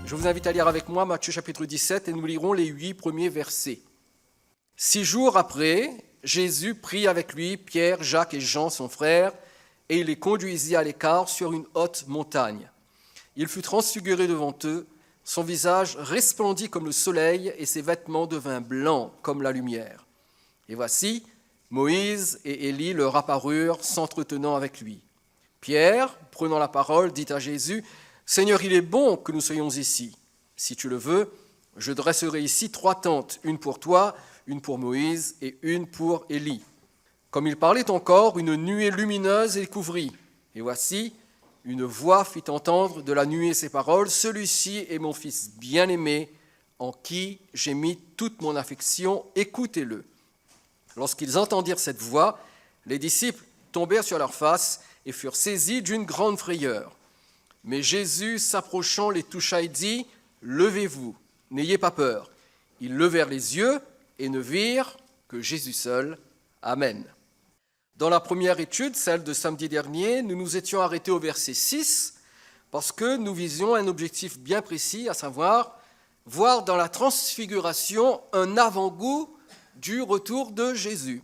Je vous invite à lire avec moi Matthieu chapitre 17 et nous lirons les 8 premiers versets. 6 jours après, Jésus prit avec lui Pierre, Jacques et Jean, son frère, et il les conduisit à l'écart sur une haute montagne. Il fut transfiguré devant eux, son visage resplendit comme le soleil et ses vêtements devinrent blancs comme la lumière. Et voici, Moïse et Élie leur apparurent s'entretenant avec lui. Pierre, prenant la parole, dit à Jésus, « Seigneur, il est bon que nous soyons ici. Si tu le veux, je dresserai ici 3 tentes, une pour toi, une pour Moïse et une pour Élie. » Comme il parlait encore, une nuée lumineuse les couvrit. Et voici, une voix fit entendre de la nuée ces paroles, « Celui-ci est mon fils bien-aimé, en qui j'ai mis toute mon affection, écoutez-le. » Lorsqu'ils entendirent cette voix, les disciples tombèrent sur leurs faces et furent saisis d'une grande frayeur. Mais Jésus, s'approchant, les toucha et dit, « Levez-vous, n'ayez pas peur. » Ils levèrent les yeux et ne virent que Jésus seul. Amen. Dans la première étude, celle de samedi dernier, nous nous étions arrêtés au verset 6 parce que nous visions un objectif bien précis, à savoir voir dans la transfiguration un avant-goût du retour de Jésus.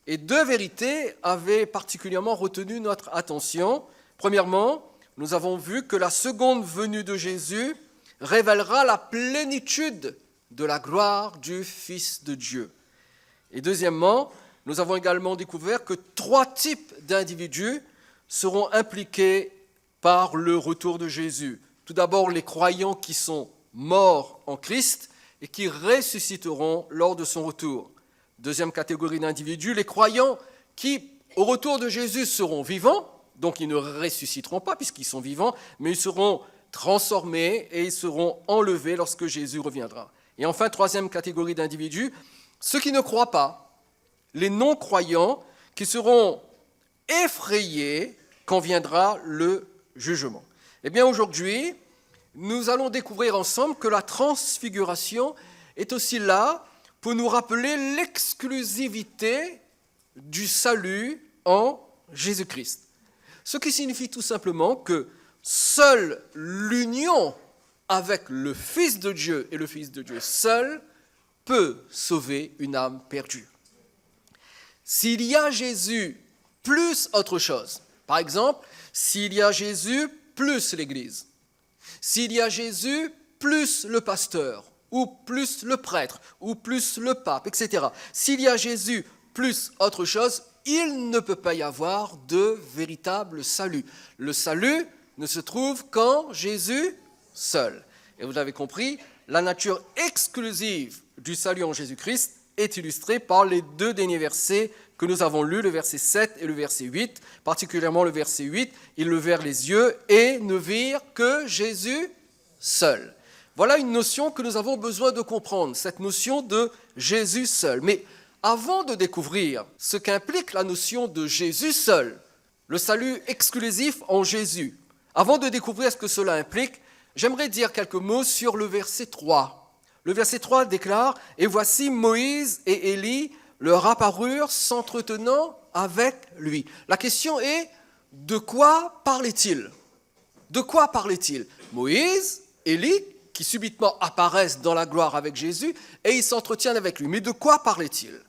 Et 2 vérités avaient particulièrement retenu notre attention. Premièrement, nous avons vu que la seconde venue de Jésus révélera la plénitude de la gloire du Fils de Dieu. Et deuxièmement, nous avons également découvert que 3 types d'individus seront impliqués par le retour de Jésus. Tout d'abord, les croyants qui sont morts en Christ et qui ressusciteront lors de son retour. Deuxième catégorie d'individus, les croyants qui, au retour de Jésus, seront vivants, donc ils ne ressusciteront pas puisqu'ils sont vivants, mais ils seront transformés et ils seront enlevés lorsque Jésus reviendra. Et enfin, 3e catégorie d'individus, ceux qui ne croient pas, les non-croyants qui seront effrayés quand viendra le jugement. Eh bien, aujourd'hui, nous allons découvrir ensemble que la transfiguration est aussi là pour nous rappeler l'exclusivité du salut en Jésus-Christ. Ce qui signifie tout simplement que seule l'union avec le Fils de Dieu et le Fils de Dieu seul peut sauver une âme perdue. S'il y a Jésus plus autre chose, par exemple, s'il y a Jésus plus l'Église, s'il y a Jésus plus le pasteur, ou plus le prêtre, ou plus le pape, etc. S'il y a Jésus plus autre chose, il ne peut pas y avoir de véritable salut. Le salut ne se trouve qu'en Jésus seul. Et vous l'avez compris, la nature exclusive du salut en Jésus-Christ est illustrée par les 2 derniers versets que nous avons lus, le verset 7 et le verset 8, particulièrement le verset 8, « Ils levèrent les yeux et ne virent que Jésus seul ». Voilà une notion que nous avons besoin de comprendre, cette notion de Jésus seul. Mais avant de découvrir ce qu'implique la notion de Jésus seul, le salut exclusif en Jésus, avant de découvrir ce que cela implique, j'aimerais dire quelques mots sur le verset 3. Le verset 3 déclare « Et voici Moïse et Élie leur apparurent s'entretenant avec lui ». La question est, de quoi parlait-il ? De quoi parlait-il ? Moïse, Élie, qui subitement apparaissent dans la gloire avec Jésus, et ils s'entretiennent avec lui. Mais de quoi parlait-il ?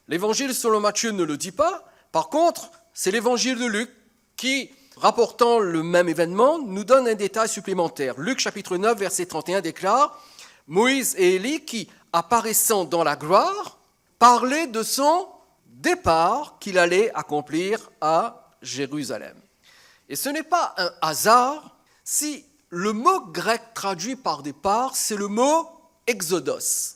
L'évangile selon Matthieu ne le dit pas. Par contre, c'est l'évangile de Luc qui, rapportant le même événement, nous donne un détail supplémentaire. Luc chapitre 9, verset 31 déclare « Moïse et Élie qui, apparaissant dans la gloire, parlaient de son départ qu'il allait accomplir à Jérusalem. » Et ce n'est pas un hasard si le mot grec traduit par départ, c'est le mot « exodos ».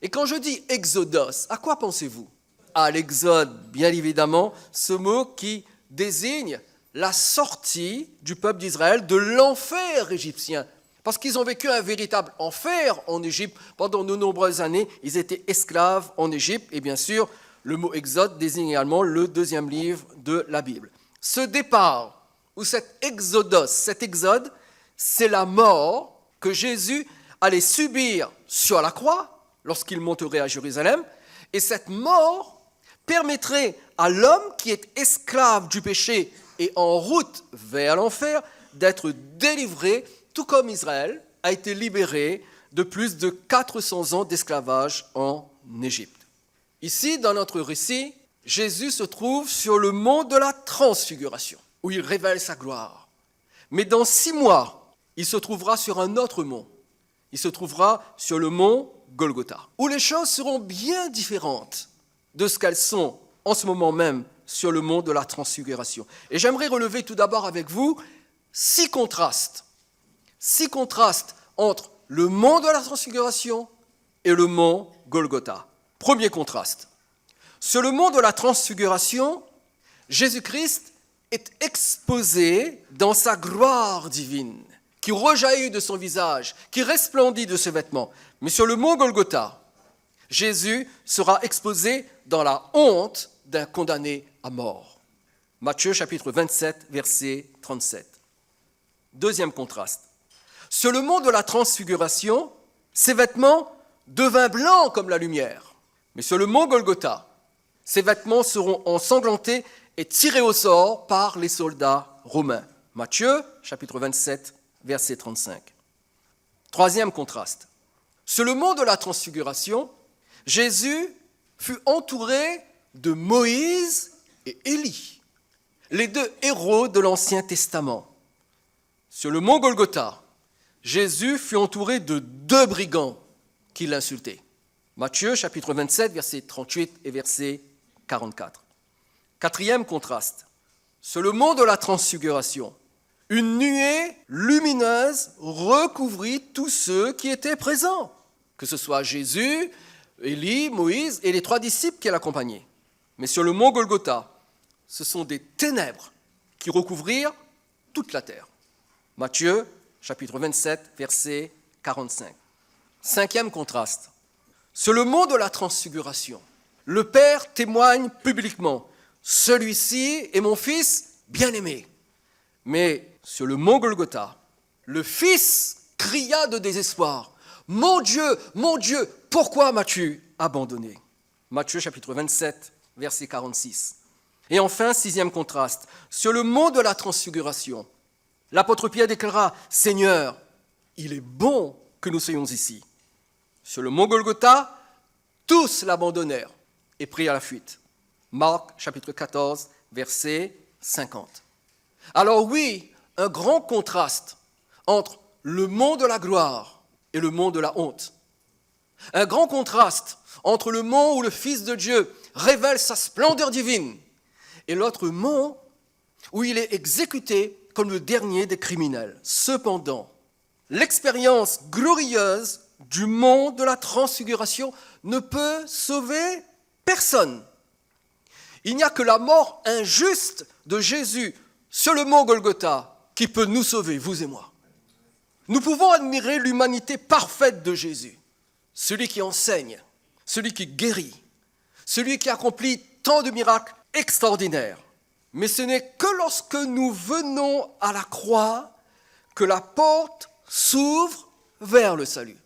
Et quand je dis « exodos », à quoi pensez-vous ? À l'exode, bien évidemment, ce mot qui désigne la sortie du peuple d'Israël de l'enfer égyptien. Parce qu'ils ont vécu un véritable enfer en Égypte. Pendant de nombreuses années, ils étaient esclaves en Égypte. Et bien sûr, le mot « exode » désigne également le 2e livre de la Bible. Ce départ, ou cet exodos, cet exode, c'est la mort que Jésus allait subir sur la croix lorsqu'il monterait à Jérusalem. Et cette mort permettrait à l'homme qui est esclave du péché et en route vers l'enfer d'être délivré, tout comme Israël a été libéré de plus de 400 ans d'esclavage en Égypte. Ici, dans notre récit, Jésus se trouve sur le mont de la transfiguration, où il révèle sa gloire. Mais dans 6 mois, il se trouvera sur un autre mont. Il se trouvera sur le mont Golgotha, où les choses seront bien différentes de ce qu'elles sont en ce moment même sur le mont de la transfiguration. Et j'aimerais relever tout d'abord avec vous 6 contrastes. 6 contrastes entre le mont de la transfiguration et le mont Golgotha. Premier contraste. Sur le mont de la transfiguration, Jésus-Christ est exposé dans sa gloire divine, qui rejaillit de son visage, qui resplendit de ses vêtements. Mais sur le mont Golgotha, Jésus sera exposé dans la honte d'un condamné à mort. Matthieu chapitre 27, verset 37. Deuxième contraste. Sur le mont de la transfiguration, ses vêtements devinrent blancs comme la lumière. Mais sur le mont Golgotha, ses vêtements seront ensanglantés et tirés au sort par les soldats romains. Matthieu chapitre 27, verset 35. Troisième contraste. Sur le mont de la transfiguration, Jésus fut entouré de Moïse et Élie, les 2 héros de l'Ancien Testament. Sur le mont Golgotha, Jésus fut entouré de 2 brigands qui l'insultaient. Matthieu chapitre 27, verset 38 et verset 44. Quatrième contraste. Sur le mont de la transfiguration, une nuée lumineuse recouvrit tous ceux qui étaient présents, que ce soit Jésus, Élie, Moïse et les 3 disciples qui l'accompagnaient. Mais sur le mont Golgotha, ce sont des ténèbres qui recouvrirent toute la terre. Matthieu, chapitre 27, verset 45. Cinquième contraste. Sur le mont de la transfiguration, le Père témoigne publiquement « Celui-ci est mon Fils bien-aimé ». Mais sur le mont Golgotha, le Fils cria de désespoir « Mon Dieu, pourquoi m'as-tu abandonné ?» Matthieu chapitre 27, verset 46. Et enfin, 6e contraste, sur le mont de la transfiguration, l'apôtre Pierre déclara « Seigneur, il est bon que nous soyons ici ». Sur le mont Golgotha, tous l'abandonnèrent et prirent la fuite. Marc chapitre 14, verset 50. Alors oui, un grand contraste entre le mont de la gloire et le mont de la honte. Un grand contraste entre le mont où le Fils de Dieu révèle sa splendeur divine et l'autre mont où il est exécuté comme le dernier des criminels. Cependant, l'expérience glorieuse du mont de la transfiguration ne peut sauver personne. Il n'y a que la mort injuste de Jésus sur le mont Golgotha qui peut nous sauver, vous et moi. Nous pouvons admirer l'humanité parfaite de Jésus, celui qui enseigne, celui qui guérit, celui qui accomplit tant de miracles extraordinaires. Mais ce n'est que lorsque nous venons à la croix que la porte s'ouvre vers le salut.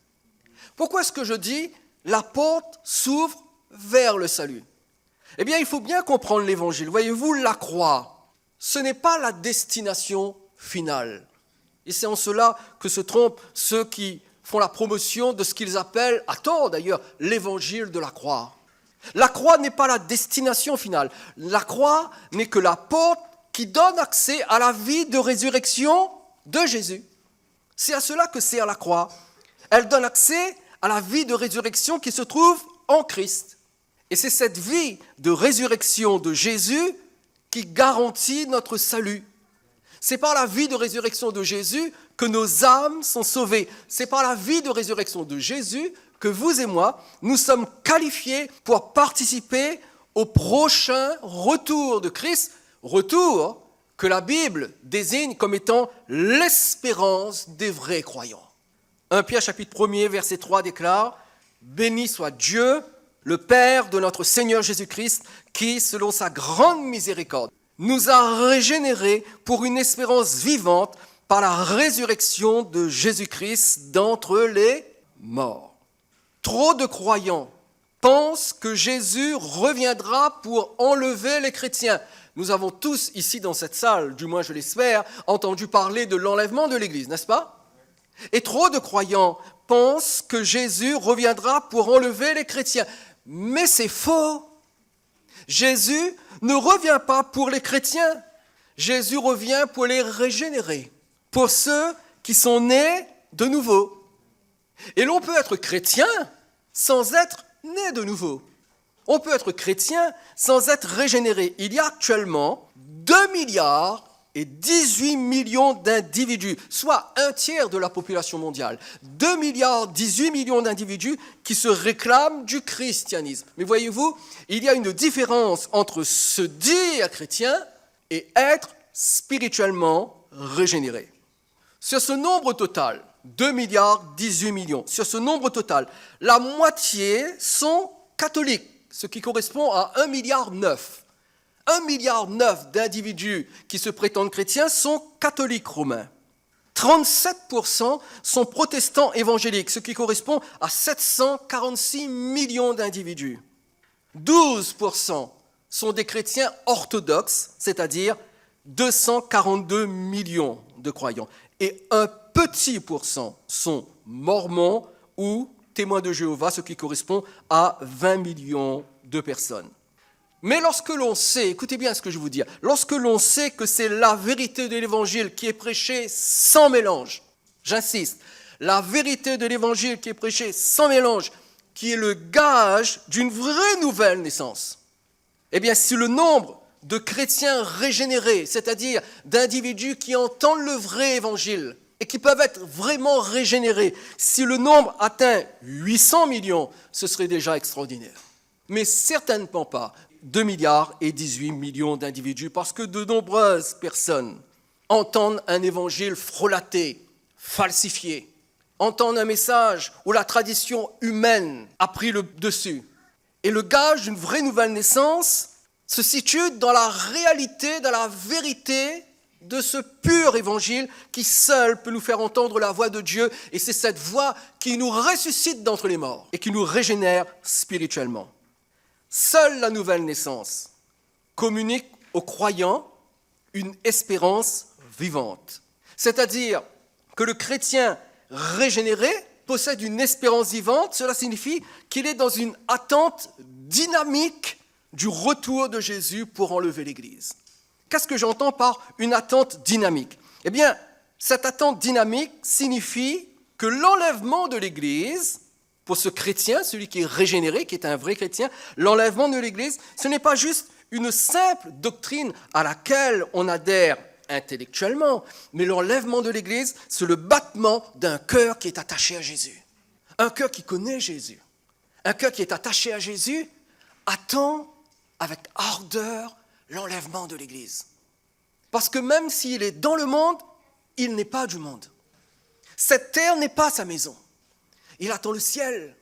Pourquoi est-ce que je dis la porte s'ouvre vers le salut ? Eh bien, il faut bien comprendre l'Évangile. Voyez-vous, la croix, ce n'est pas la destination finale. Et c'est en cela que se trompent ceux qui font la promotion de ce qu'ils appellent, à tort d'ailleurs, l'Évangile de la croix. La croix n'est pas la destination finale. La croix n'est que la porte qui donne accès à la vie de résurrection de Jésus. C'est à cela que sert la croix. Elle donne accès à la vie de résurrection qui se trouve en Christ. Et c'est cette vie de résurrection de Jésus qui garantit notre salut. C'est par la vie de résurrection de Jésus que nos âmes sont sauvées. C'est par la vie de résurrection de Jésus que vous et moi, nous sommes qualifiés pour participer au prochain retour de Christ, retour que la Bible désigne comme étant l'espérance des vrais croyants. 1 Pierre chapitre 1er, verset 3 déclare « Béni soit Dieu, le Père de notre Seigneur Jésus-Christ, qui, selon sa grande miséricorde, nous a régénérés pour une espérance vivante par la résurrection de Jésus-Christ d'entre les morts. » Trop de croyants pensent que Jésus reviendra pour enlever les chrétiens. Nous avons tous ici dans cette salle, du moins je l'espère, entendu parler de l'enlèvement de l'Église, n'est-ce pas ? Et trop de croyants pensent que Jésus reviendra pour enlever les chrétiens. Mais c'est faux. Jésus ne revient pas pour les chrétiens. Jésus revient pour les régénérer, pour ceux qui sont nés de nouveau. Et l'on peut être chrétien sans être né de nouveau. On peut être chrétien sans être régénéré. Il y a actuellement 2 milliards et 18 millions d'individus, soit un tiers de la population mondiale. 2 milliards 18 millions d'individus qui se réclament du christianisme. Mais voyez-vous, il y a une différence entre se dire chrétien et être spirituellement régénéré. Sur ce nombre total, 2 milliards 18 millions, sur ce nombre total, la moitié sont catholiques, ce qui correspond à 1,9 milliard. 1,9 milliard d'individus qui se prétendent chrétiens sont catholiques romains. 37% sont protestants évangéliques, ce qui correspond à 746 millions d'individus. 12% sont des chrétiens orthodoxes, c'est-à-dire 242 millions de croyants. Et un petit pourcent sont mormons ou témoins de Jéhovah, ce qui correspond à 20 millions de personnes. Mais lorsque l'on sait, écoutez bien ce que je vais vous dire, lorsque l'on sait que c'est la vérité de l'Évangile qui est prêchée sans mélange, j'insiste, la vérité de l'Évangile qui est prêchée sans mélange, qui est le gage d'une vraie nouvelle naissance, eh bien si le nombre de chrétiens régénérés, c'est-à-dire d'individus qui entendent le vrai Évangile et qui peuvent être vraiment régénérés, si le nombre atteint 800 millions, ce serait déjà extraordinaire. Mais certainement pas 2 milliards et 18 millions d'individus, parce que de nombreuses personnes entendent un évangile frelaté, falsifié, entendent un message où la tradition humaine a pris le dessus. Et le gage d'une vraie nouvelle naissance se situe dans la réalité, dans la vérité de ce pur évangile qui seul peut nous faire entendre la voix de Dieu. Et c'est cette voix qui nous ressuscite d'entre les morts et qui nous régénère spirituellement. Seule la nouvelle naissance communique aux croyants une espérance vivante. C'est-à-dire que le chrétien régénéré possède une espérance vivante. Cela signifie qu'il est dans une attente dynamique du retour de Jésus pour enlever l'Église. Qu'est-ce que j'entends par une attente dynamique ? Eh bien, cette attente dynamique signifie que l'enlèvement de l'Église, pour ce chrétien, celui qui est régénéré, qui est un vrai chrétien, l'enlèvement de l'Église, ce n'est pas juste une simple doctrine à laquelle on adhère intellectuellement, mais l'enlèvement de l'Église, c'est le battement d'un cœur qui est attaché à Jésus. Un cœur qui connaît Jésus. Un cœur qui est attaché à Jésus attend avec ardeur l'enlèvement de l'Église. Parce que même s'il est dans le monde, il n'est pas du monde. Cette terre n'est pas sa maison. Il attend le ciel.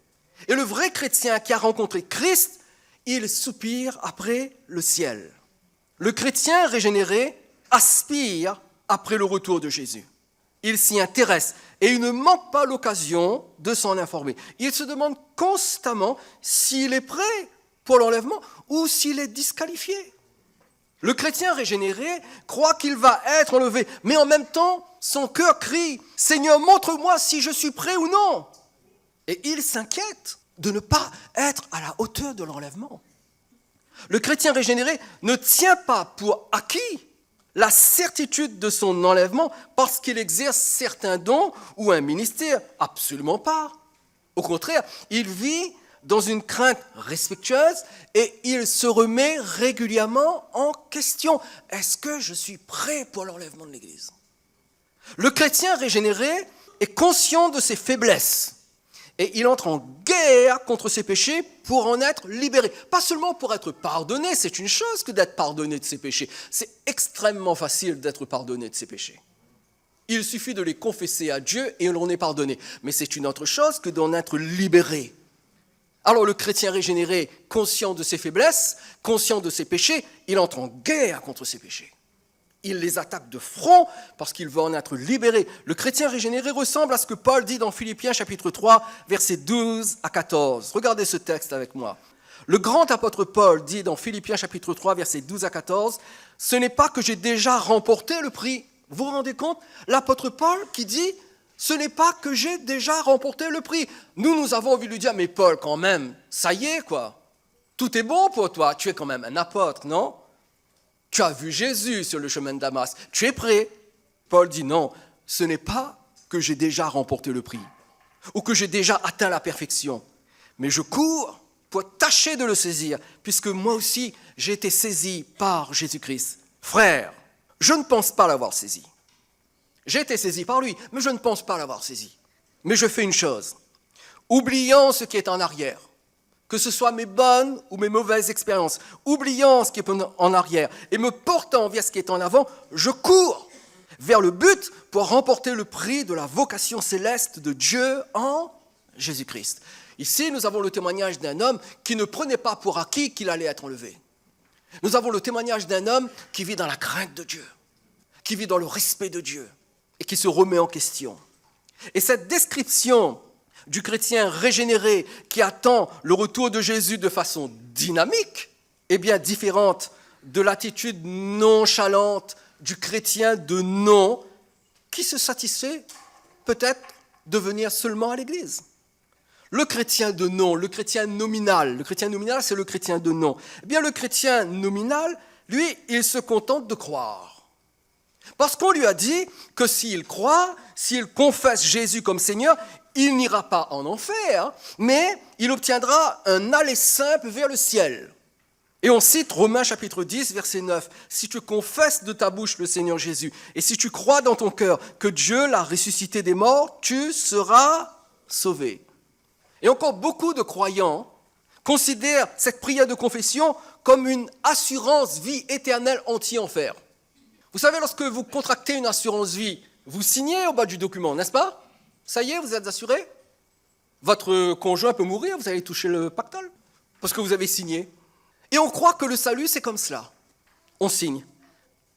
Et le vrai chrétien qui a rencontré Christ, il soupire après le ciel. Le chrétien régénéré aspire après le retour de Jésus. Il s'y intéresse et il ne manque pas l'occasion de s'en informer. Il se demande constamment s'il est prêt pour l'enlèvement ou s'il est disqualifié. Le chrétien régénéré croit qu'il va être enlevé, mais en même temps, son cœur crie « Seigneur, montre-moi si je suis prêt ou non !» Et il s'inquiète de ne pas être à la hauteur de l'enlèvement. Le chrétien régénéré ne tient pas pour acquis la certitude de son enlèvement parce qu'il exerce certains dons ou un ministère. Absolument pas. Au contraire, il vit dans une crainte respectueuse et il se remet régulièrement en question. Est-ce que je suis prêt pour l'enlèvement de l'Église ? Le chrétien régénéré est conscient de ses faiblesses et il entre en guerre contre ses péchés pour en être libéré. Pas seulement pour être pardonné, c'est une chose que d'être pardonné de ses péchés. C'est extrêmement facile d'être pardonné de ses péchés. Il suffit de les confesser à Dieu et l'on est pardonné. Mais c'est une autre chose que d'en être libéré. Alors le chrétien régénéré, conscient de ses faiblesses, conscient de ses péchés, il entre en guerre contre ses péchés. Il les attaque de front parce qu'il veut en être libéré. Le chrétien régénéré ressemble à ce que Paul dit dans Philippiens chapitre 3, versets 12 à 14. Regardez ce texte avec moi. Le grand apôtre Paul dit dans Philippiens chapitre 3, versets 12 à 14, « Ce n'est pas que j'ai déjà remporté le prix. » Vous vous rendez compte ? L'apôtre Paul qui dit Ce n'est pas que j'ai déjà remporté le prix. Nous avons envie de lui dire, mais Paul, quand même, ça y est, quoi. Tout est bon pour toi. Tu es quand même un apôtre, non? Tu as vu Jésus sur le chemin de Damas. Tu es prêt? Paul dit, non, ce n'est pas que j'ai déjà remporté le prix ou que j'ai déjà atteint la perfection. Mais je cours pour tâcher de le saisir, puisque moi aussi, j'ai été saisi par Jésus-Christ. Frère, je ne pense pas l'avoir saisi. J'ai été saisi par lui, mais je ne pense pas l'avoir saisi. Mais je fais une chose, oubliant ce qui est en arrière, que ce soit mes bonnes ou mes mauvaises expériences, oubliant ce qui est en arrière et me portant vers ce qui est en avant, je cours vers le but pour remporter le prix de la vocation céleste de Dieu en Jésus-Christ. Ici, nous avons le témoignage d'un homme qui ne prenait pas pour acquis qu'il allait être enlevé. Nous avons le témoignage d'un homme qui vit dans la crainte de Dieu, qui vit dans le respect de Dieu et qui se remet en question. Et cette description du chrétien régénéré qui attend le retour de Jésus de façon dynamique est bien différente de l'attitude nonchalante du chrétien de non qui se satisfait peut-être de venir seulement à l'église. Le chrétien de non, le chrétien nominal, c'est le chrétien de non. Eh bien, le chrétien nominal, lui, il se contente de croire. Parce qu'on lui a dit que s'il croit, s'il confesse Jésus comme Seigneur, il n'ira pas en enfer, mais il obtiendra un aller simple vers le ciel. Et on cite Romains chapitre 10, verset 9. « Si tu confesses de ta bouche le Seigneur Jésus, et si tu crois dans ton cœur que Dieu l'a ressuscité des morts, tu seras sauvé. » Et encore beaucoup de croyants considèrent cette prière de confession comme une assurance vie éternelle anti-enfer. Vous savez, lorsque vous contractez une assurance vie, vous signez au bas du document, n'est-ce pas? Ça y est, vous êtes assuré? Votre conjoint peut mourir, vous allez toucher le pactole, parce que vous avez signé. Et on croit que le salut, c'est comme cela. On signe,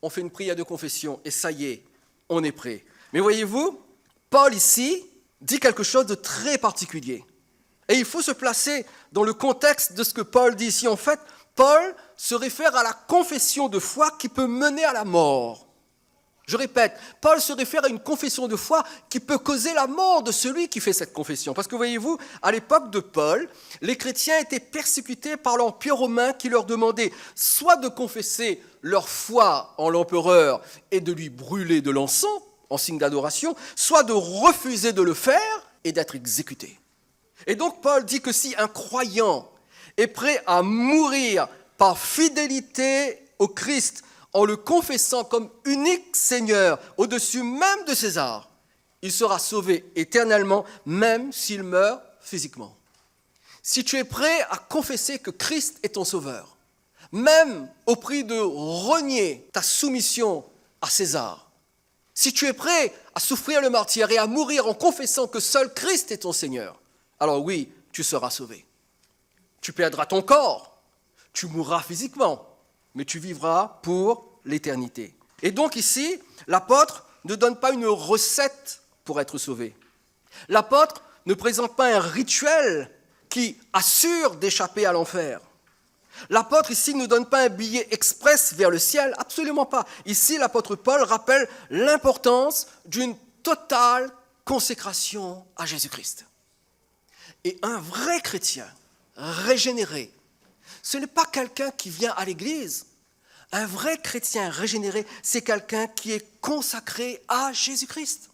on fait une prière de confession, et ça y est, on est prêt. Mais voyez-vous, Paul ici dit quelque chose de très particulier. Et il faut se placer dans le contexte de ce que Paul dit ici. En fait, Paul se réfère à la confession de foi qui peut mener à la mort. Je répète, Paul se réfère à une confession de foi qui peut causer la mort de celui qui fait cette confession. Parce que voyez-vous, à l'époque de Paul, les chrétiens étaient persécutés par l'Empire romain qui leur demandait soit de confesser leur foi en l'empereur et de lui brûler de l'encens en signe d'adoration, soit de refuser de le faire et d'être exécutés. Et donc Paul dit que si un croyant est prêt à mourir par fidélité au Christ en le confessant comme unique Seigneur au-dessus même de César, il sera sauvé éternellement même s'il meurt physiquement. Si tu es prêt à confesser que Christ est ton sauveur, même au prix de renier ta soumission à César, si tu es prêt à souffrir le martyre et à mourir en confessant que seul Christ est ton Seigneur, alors oui, tu seras sauvé. Tu perdras ton corps, tu mourras physiquement, mais tu vivras pour l'éternité. Et donc ici, l'apôtre ne donne pas une recette pour être sauvé. L'apôtre ne présente pas un rituel qui assure d'échapper à l'enfer. L'apôtre ici ne donne pas un billet express vers le ciel, absolument pas. Ici, l'apôtre Paul rappelle l'importance d'une totale consécration à Jésus-Christ. Et un vrai chrétien régénéré, ce n'est pas quelqu'un qui vient à l'église. Un vrai chrétien régénéré, c'est quelqu'un qui est consacré à Jésus-Christ.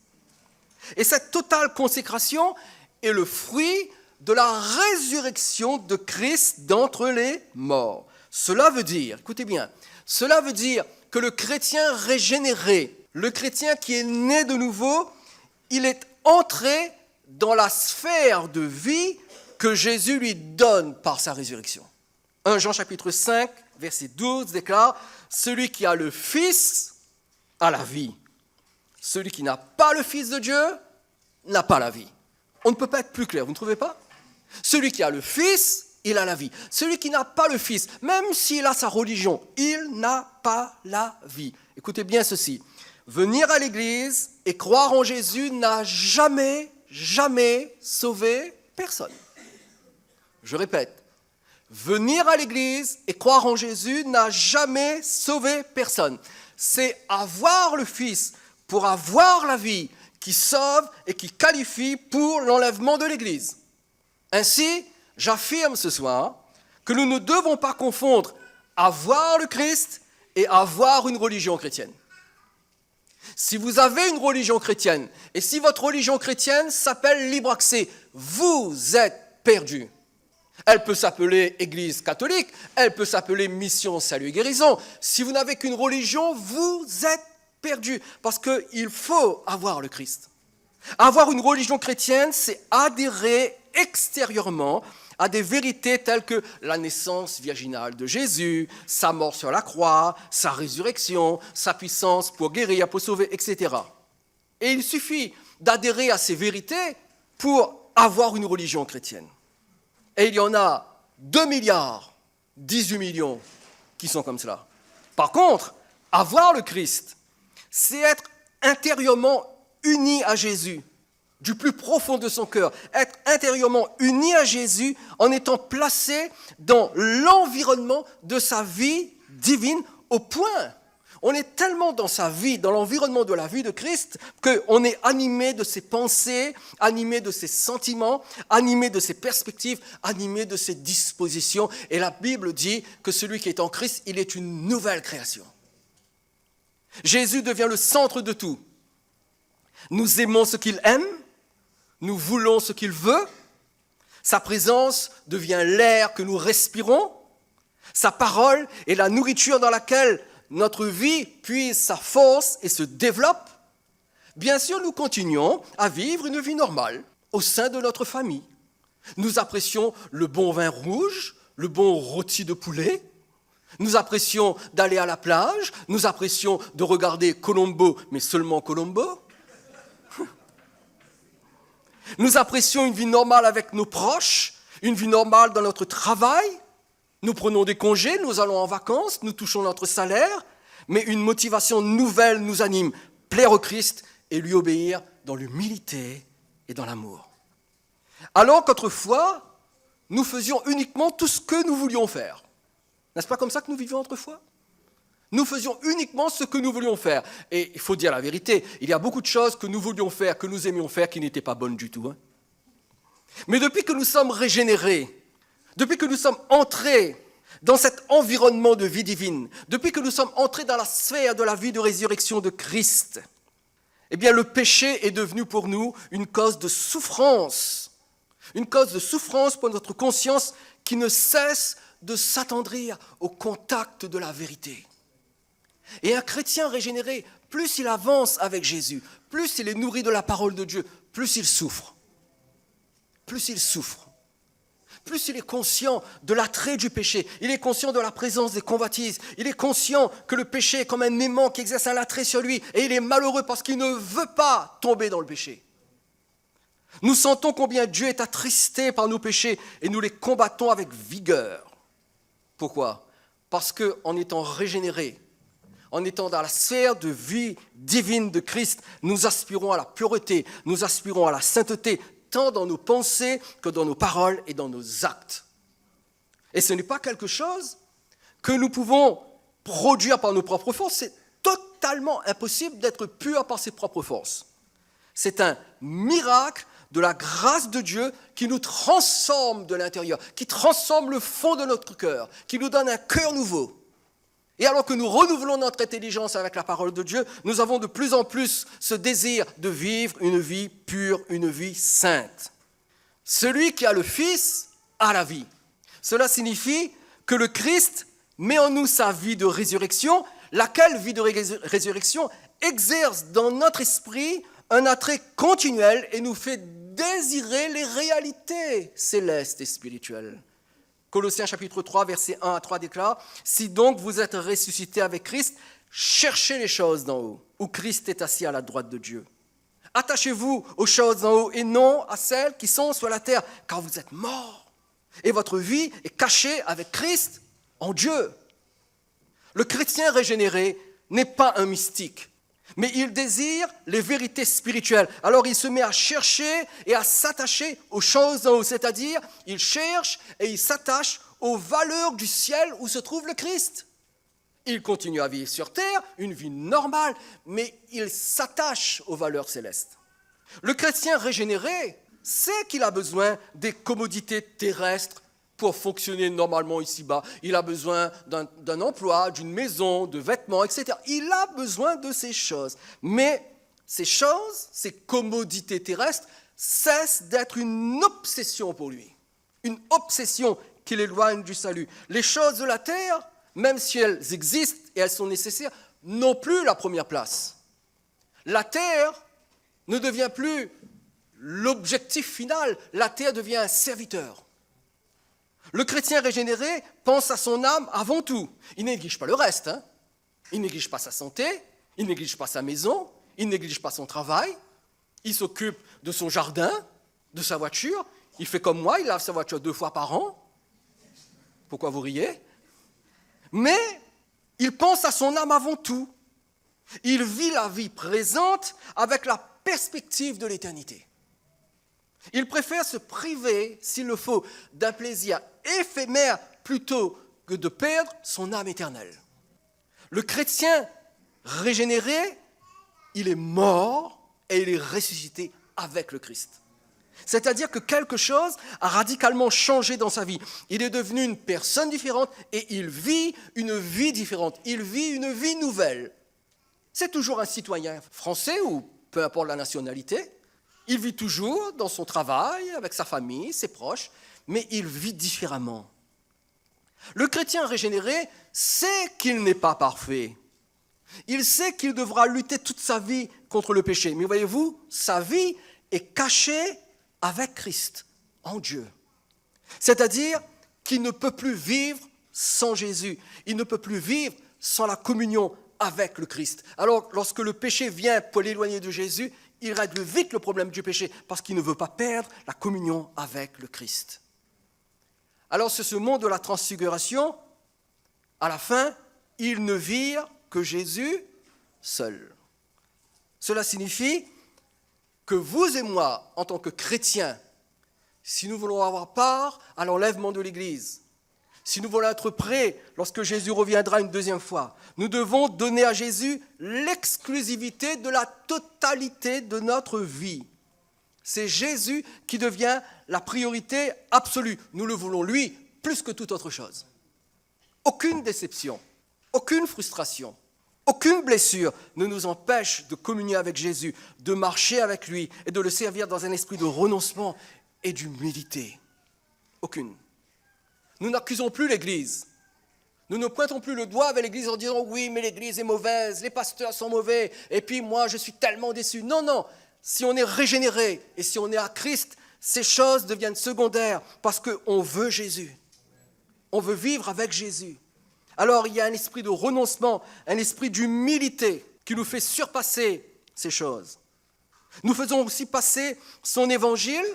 Et cette totale consécration est le fruit de la résurrection de Christ d'entre les morts. Cela veut dire, écoutez bien, cela veut dire que le chrétien régénéré, le chrétien qui est né de nouveau, il est entré dans la sphère de vie que Jésus lui donne par sa résurrection. 1 Jean chapitre 5, verset 12 déclare « Celui qui a le Fils a la vie. Celui qui n'a pas le Fils de Dieu n'a pas la vie. » On ne peut pas être plus clair, vous ne trouvez pas? Celui qui a le Fils, il a la vie. Celui qui n'a pas le Fils, même s'il a sa religion, il n'a pas la vie. Écoutez bien ceci. Venir à l'église et croire en Jésus n'a jamais sauvé personne. Je répète, venir à l'église et croire en Jésus n'a jamais sauvé personne. C'est avoir le Fils, pour avoir la vie qui sauve et qui qualifie pour l'enlèvement de l'Église. Ainsi, j'affirme ce soir que nous ne devons pas confondre avoir le Christ et avoir une religion chrétienne. Si vous avez une religion chrétienne, et si votre religion chrétienne s'appelle libre accès, vous êtes perdu. Elle peut s'appeler Église catholique, elle peut s'appeler Mission, Salut et Guérison. Si vous n'avez qu'une religion, vous êtes perdu, parce qu'il faut avoir le Christ. Avoir une religion chrétienne, c'est adhérer extérieurement à des vérités telles que la naissance virginale de Jésus, sa mort sur la croix, sa résurrection, sa puissance pour guérir, pour sauver, etc. Et il suffit d'adhérer à ces vérités pour avoir une religion chrétienne. Et il y en a 2 milliards, 18 millions qui sont comme cela. Par contre, avoir le Christ, c'est être intérieurement uni à Jésus, du plus profond de son cœur, être intérieurement uni à Jésus en étant placé dans l'environnement de sa vie divine au point. On est tellement dans sa vie, dans l'environnement de la vie de Christ, qu'on est animé de ses pensées, animé de ses sentiments, animé de ses perspectives, animé de ses dispositions. Et la Bible dit que celui qui est en Christ, il est une nouvelle création. Jésus devient le centre de tout. Nous aimons ce qu'il aime, nous voulons ce qu'il veut, sa présence devient l'air que nous respirons, sa parole est la nourriture dans laquelle notre vie puise sa force et se développe. Bien sûr, nous continuons à vivre une vie normale au sein de notre famille. Nous apprécions le bon vin rouge, le bon rôti de poulet. Nous apprécions d'aller à la plage. Nous apprécions de regarder Colombo, mais seulement Colombo. Nous apprécions une vie normale avec nos proches, une vie normale dans notre travail. Nous prenons des congés, nous allons en vacances, nous touchons notre salaire, mais une motivation nouvelle nous anime, plaire au Christ et lui obéir dans l'humilité et dans l'amour. Alors qu'autrefois, nous faisions uniquement tout ce que nous voulions faire. N'est-ce pas comme ça que nous vivions autrefois ? Nous faisions uniquement ce que nous voulions faire. Et il faut dire la vérité, il y a beaucoup de choses que nous voulions faire, que nous aimions faire, qui n'étaient pas bonnes du tout. Mais depuis que nous sommes régénérés, depuis que nous sommes entrés dans cet environnement de vie divine, depuis que nous sommes entrés dans la sphère de la vie de résurrection de Christ, eh bien le péché est devenu pour nous une cause de souffrance pour notre conscience qui ne cesse de s'attendrir au contact de la vérité. Et un chrétien régénéré, plus il avance avec Jésus, plus il est nourri de la parole de Dieu, plus il souffre. Plus il souffre. Plus il est conscient de l'attrait du péché, il est conscient de la présence des convoitises, il est conscient que le péché est comme un aimant qui exerce un attrait sur lui et il est malheureux parce qu'il ne veut pas tomber dans le péché. Nous sentons combien Dieu est attristé par nos péchés et nous les combattons avec vigueur. Pourquoi ? Parce qu'en étant régénérés, en étant dans la sphère de vie divine de Christ, nous aspirons à la pureté, nous aspirons à la sainteté, tant dans nos pensées que dans nos paroles et dans nos actes. Et ce n'est pas quelque chose que nous pouvons produire par nos propres forces. C'est totalement impossible d'être pur par ses propres forces. C'est un miracle de la grâce de Dieu qui nous transforme de l'intérieur, qui transforme le fond de notre cœur, qui nous donne un cœur nouveau. Et alors que nous renouvelons notre intelligence avec la parole de Dieu, nous avons de plus en plus ce désir de vivre une vie pure, une vie sainte. Celui qui a le Fils a la vie. Cela signifie que le Christ met en nous sa vie de résurrection, laquelle vie de résurrection exerce dans notre esprit un attrait continuel et nous fait désirer les réalités célestes et spirituelles. Colossiens chapitre 3, versets 1 à 3 déclare « Si donc vous êtes ressuscités avec Christ, cherchez les choses d'en haut, où Christ est assis à la droite de Dieu. Attachez-vous aux choses d'en haut et non à celles qui sont sur la terre, car vous êtes morts. Et votre vie est cachée avec Christ en Dieu. » Le chrétien régénéré n'est pas un mystique, mais il désire les vérités spirituelles. Alors il se met à chercher et à s'attacher aux choses d'en haut, c'est-à-dire il cherche et il s'attache aux valeurs du ciel où se trouve le Christ. Il continue à vivre sur terre, une vie normale, mais il s'attache aux valeurs célestes. Le chrétien régénéré sait qu'il a besoin des commodités terrestres pour fonctionner normalement ici-bas. Il a besoin d'un emploi, d'une maison, de vêtements, etc. Il a besoin de ces choses. Mais ces choses, ces commodités terrestres, cessent d'être une obsession pour lui. Une obsession qui l'éloigne du salut. Les choses de la terre, même si elles existent et elles sont nécessaires, n'ont plus la première place. La terre ne devient plus l'objectif final. La terre devient un serviteur. Le chrétien régénéré pense à son âme avant tout. Il ne néglige pas le reste. Il ne néglige pas sa santé, il ne néglige pas sa maison, il ne néglige pas son travail. Il s'occupe de son jardin, de sa voiture. Il fait comme moi, il lave sa voiture 2 fois par an. Pourquoi vous riez? Mais il pense à son âme avant tout. Il vit la vie présente avec la perspective de l'éternité. Il préfère se priver, s'il le faut, d'un plaisir éphémère plutôt que de perdre son âme éternelle. Le chrétien régénéré, il est mort et il est ressuscité avec le Christ. C'est-à-dire que quelque chose a radicalement changé dans sa vie. Il est devenu une personne différente et il vit une vie différente. Il vit une vie nouvelle. C'est toujours un citoyen français ou peu importe la nationalité. Il vit toujours dans son travail, avec sa famille, ses proches, mais il vit différemment. Le chrétien régénéré sait qu'il n'est pas parfait. Il sait qu'il devra lutter toute sa vie contre le péché. Mais voyez-vous, sa vie est cachée avec Christ, en Dieu. C'est-à-dire qu'il ne peut plus vivre sans Jésus. Il ne peut plus vivre sans la communion avec le Christ. Alors, lorsque le péché vient pour l'éloigner de Jésus, il règle vite le problème du péché parce qu'il ne veut pas perdre la communion avec le Christ. Alors, c'est ce monde de la transfiguration, à la fin, ils ne virent que Jésus seul. Cela signifie que vous et moi, en tant que chrétiens, si nous voulons avoir part à l'enlèvement de l'Église, si nous voulons être prêts lorsque Jésus reviendra une deuxième fois, nous devons donner à Jésus l'exclusivité de la totalité de notre vie. C'est Jésus qui devient la priorité absolue. Nous le voulons lui plus que toute autre chose. Aucune déception, aucune frustration, aucune blessure ne nous empêche de communier avec Jésus, de marcher avec lui et de le servir dans un esprit de renoncement et d'humilité. Aucune. Nous n'accusons plus l'Église. Nous ne pointons plus le doigt avec l'Église en disant « oui, mais l'Église est mauvaise, les pasteurs sont mauvais, et puis moi, je suis tellement déçu. » Non, non, si on est régénéré et si on est à Christ, ces choses deviennent secondaires parce qu'on veut Jésus. On veut vivre avec Jésus. Alors, il y a un esprit de renoncement, un esprit d'humilité qui nous fait surpasser ces choses. Nous faisons aussi passer son évangile,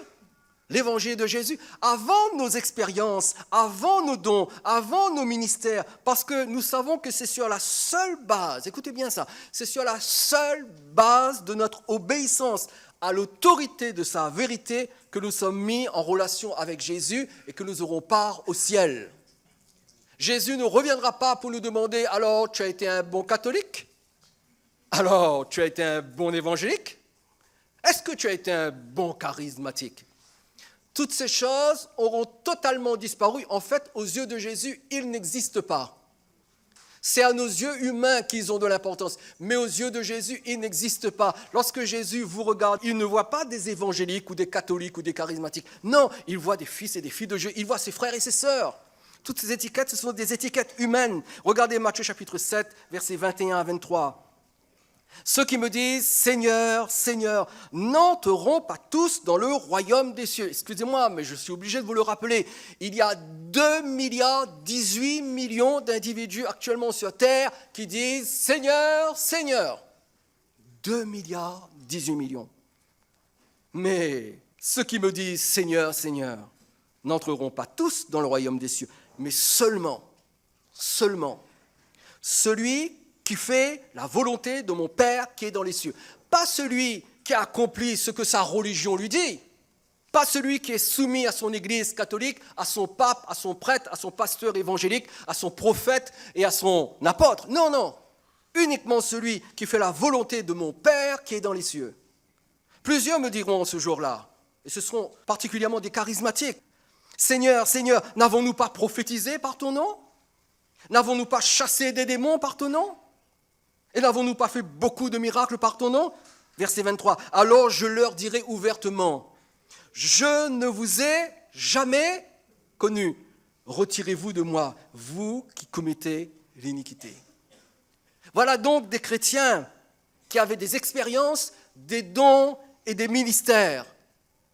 l'évangile de Jésus, avant nos expériences, avant nos dons, avant nos ministères, parce que nous savons que c'est sur la seule base, écoutez bien ça, c'est sur la seule base de notre obéissance à l'autorité de sa vérité que nous sommes mis en relation avec Jésus et que nous aurons part au ciel. Jésus ne reviendra pas pour nous demander « alors, tu as été un bon catholique? Alors, tu as été un bon évangélique? Est-ce que tu as été un bon charismatique ?» Toutes ces choses auront totalement disparu. En fait, aux yeux de Jésus, ils n'existent pas. C'est à nos yeux humains qu'ils ont de l'importance. Mais aux yeux de Jésus, ils n'existent pas. Lorsque Jésus vous regarde, il ne voit pas des évangéliques ou des catholiques ou des charismatiques. Non, il voit des fils et des filles de Dieu. Il voit ses frères et ses sœurs. Toutes ces étiquettes, ce sont des étiquettes humaines. Regardez Matthieu chapitre 7, versets 21 à 23. Ceux qui me disent « Seigneur, Seigneur » n'entreront pas tous dans le royaume des cieux. Excusez-moi, mais je suis obligé de vous le rappeler. Il y a 2 milliards 18 millions d'individus actuellement sur Terre qui disent « Seigneur, Seigneur ». 2 milliards 18 millions. Mais ceux qui me disent « Seigneur, Seigneur » n'entreront pas tous dans le royaume des cieux, mais seulement celui qui fait la volonté de mon Père qui est dans les cieux. Pas celui qui accomplit ce que sa religion lui dit. Pas celui qui est soumis à son église catholique, à son pape, à son prêtre, à son pasteur évangélique, à son prophète et à son apôtre. Non, non. Uniquement celui qui fait la volonté de mon Père qui est dans les cieux. Plusieurs me diront ce jour-là, et ce seront particulièrement des charismatiques, « Seigneur, Seigneur, n'avons-nous pas prophétisé par ton nom? N'avons-nous pas chassé des démons par ton nom? Et n'avons-nous pas fait beaucoup de miracles par ton nom ?» Verset 23. « Alors je leur dirai ouvertement, je ne vous ai jamais connu. Retirez-vous de moi, vous qui commettez l'iniquité. » Voilà donc des chrétiens qui avaient des expériences, des dons et des ministères,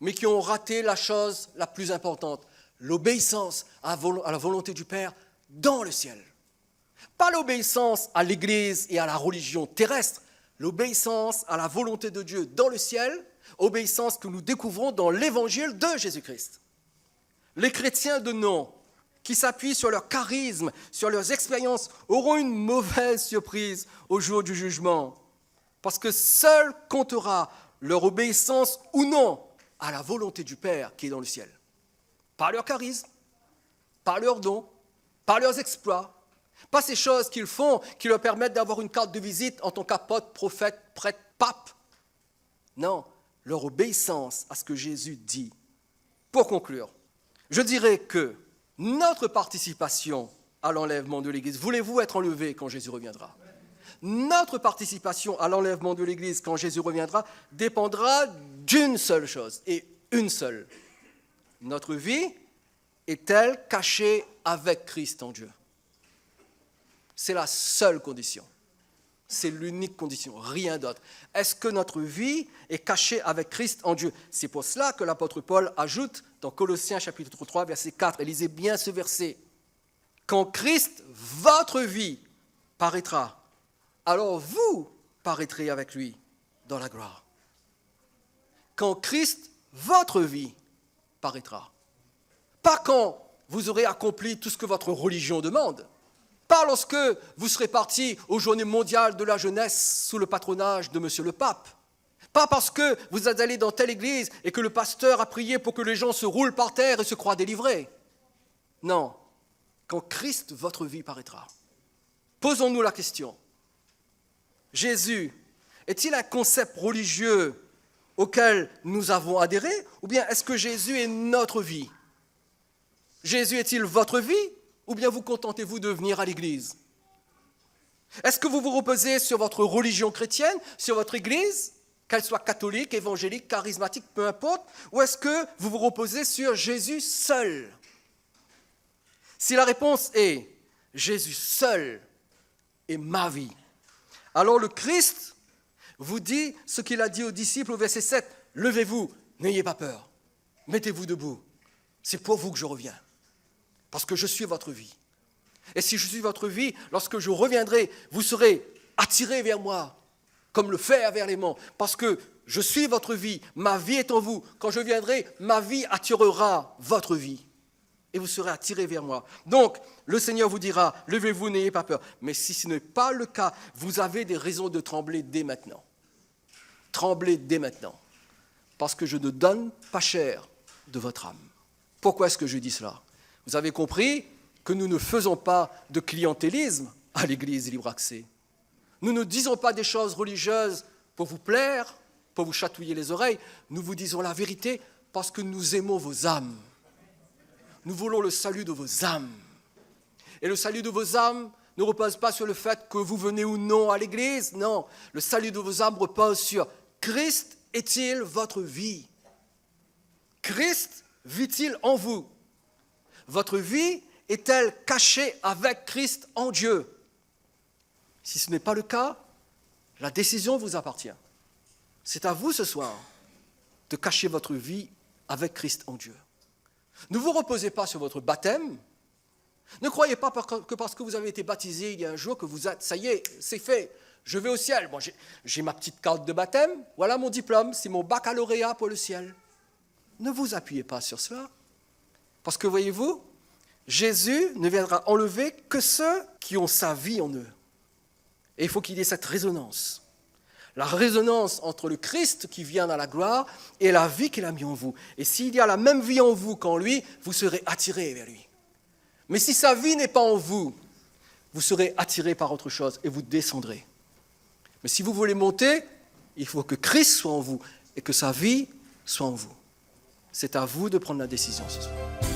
mais qui ont raté la chose la plus importante, l'obéissance à la volonté du Père dans le ciel. Pas l'obéissance à l'Église et à la religion terrestre, l'obéissance à la volonté de Dieu dans le ciel, obéissance que nous découvrons dans l'évangile de Jésus-Christ. Les chrétiens de nom, qui s'appuient sur leur charisme, sur leurs expériences, auront une mauvaise surprise au jour du jugement, parce que seul comptera leur obéissance ou non à la volonté du Père qui est dans le ciel. Pas leur charisme, pas leurs dons, pas leurs exploits, pas ces choses qu'ils font qui leur permettent d'avoir une carte de visite en tant qu'apôtre, prophète, prêtre, pape. Non, leur obéissance à ce que Jésus dit. Pour conclure, je dirais que notre participation à l'enlèvement de l'Église, voulez-vous être enlevé quand Jésus reviendra? Notre participation à l'enlèvement de l'Église quand Jésus reviendra dépendra d'une seule chose, et une seule. Notre vie est-elle cachée avec Christ en Dieu? C'est la seule condition. C'est l'unique condition, rien d'autre. Est-ce que notre vie est cachée avec Christ en Dieu? C'est pour cela que l'apôtre Paul ajoute dans Colossiens chapitre 3, verset 4, et lisez bien ce verset. « Quand Christ, votre vie, paraîtra, alors vous paraîtrez avec lui dans la gloire. » Quand Christ, votre vie, paraîtra. Pas quand vous aurez accompli tout ce que votre religion demande. Pas lorsque vous serez parti aux Journées mondiales de la jeunesse sous le patronage de Monsieur le Pape. Pas parce que vous êtes allé dans telle église et que le pasteur a prié pour que les gens se roulent par terre et se croient délivrés. Non, quand Christ, votre vie, paraîtra. Posons-nous la question. Jésus est-il un concept religieux auquel nous avons adhéré, ou bien est-ce que Jésus est notre vie? Jésus est-il votre vie, ou bien vous contentez-vous de venir à l'église? Est-ce que vous vous reposez sur votre religion chrétienne, sur votre église, qu'elle soit catholique, évangélique, charismatique, peu importe, ou est-ce que vous vous reposez sur Jésus seul? Si la réponse est Jésus seul est ma vie, alors le Christ vous dit ce qu'il a dit aux disciples au verset 7. « Levez-vous, n'ayez pas peur, mettez-vous debout, c'est pour vous que je reviens, parce que je suis votre vie. Et si je suis votre vie, lorsque je reviendrai, vous serez attirés vers moi, comme le fer vers l'aimant, parce que je suis votre vie, ma vie est en vous. Quand je viendrai, ma vie attirera votre vie. Et vous serez attirés vers moi. Donc, le Seigneur vous dira, levez-vous, n'ayez pas peur. Mais si ce n'est pas le cas, vous avez des raisons de trembler dès maintenant. Tremblez dès maintenant. Parce que je ne donne pas cher de votre âme. Pourquoi est-ce que je dis cela? Vous avez compris que nous ne faisons pas de clientélisme à l'Église Libre Accès. Nous ne disons pas des choses religieuses pour vous plaire, pour vous chatouiller les oreilles. Nous vous disons la vérité parce que nous aimons vos âmes. Nous voulons le salut de vos âmes. Et le salut de vos âmes ne repose pas sur le fait que vous venez ou non à l'église. Non, le salut de vos âmes repose sur Christ est-il votre vie? Christ vit-il en vous? Votre vie est-elle cachée avec Christ en Dieu? Si ce n'est pas le cas, la décision vous appartient. C'est à vous ce soir de cacher votre vie avec Christ en Dieu. Ne vous reposez pas sur votre baptême. Ne croyez pas que parce que vous avez été baptisé il y a un jour que vous êtes, ça y est, c'est fait, je vais au ciel. Bon, j'ai ma petite carte de baptême, voilà mon diplôme, c'est mon baccalauréat pour le ciel. Ne vous appuyez pas sur cela. Parce que voyez-vous, Jésus ne viendra enlever que ceux qui ont sa vie en eux. Et il faut qu'il y ait cette résonance. la résonance entre le Christ qui vient dans la gloire et la vie qu'il a mis en vous. Et s'il y a la même vie en vous qu'en lui, vous serez attirés vers lui. Mais si sa vie n'est pas en vous, vous serez attirés par autre chose et vous descendrez. Mais si vous voulez monter, il faut que Christ soit en vous et que sa vie soit en vous. C'est à vous de prendre la décision ce soir.